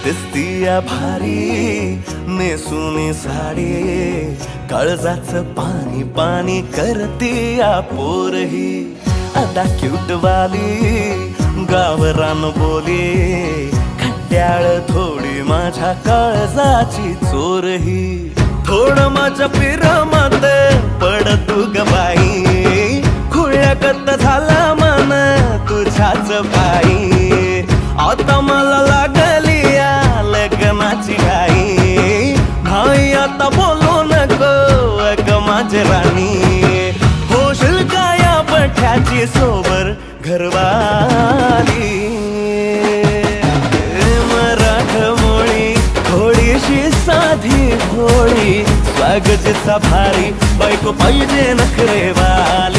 दिसतीया भारी नेसूनी साडी, काळजाचं पाणी पाणी करतीया पोरही. आता क्यूट वाली गावरान बोली, खट्याळ थोडी माझ्या काळजाची चोरही. थोडं माझ्या पिरमत पड तू ग बाई, खुळ्यागत झाला मन तुझ्याच पायी. आता मला लागली या लग्नाची घाई, भाई आता बोलू नको अग माझी राणी. होशील का या बठ्याची सोबर घरवाली. मराठमोळी थोडीशी साधी भोळी, स्वागतीचा भारी बायको पाहिजे नखरेवाली.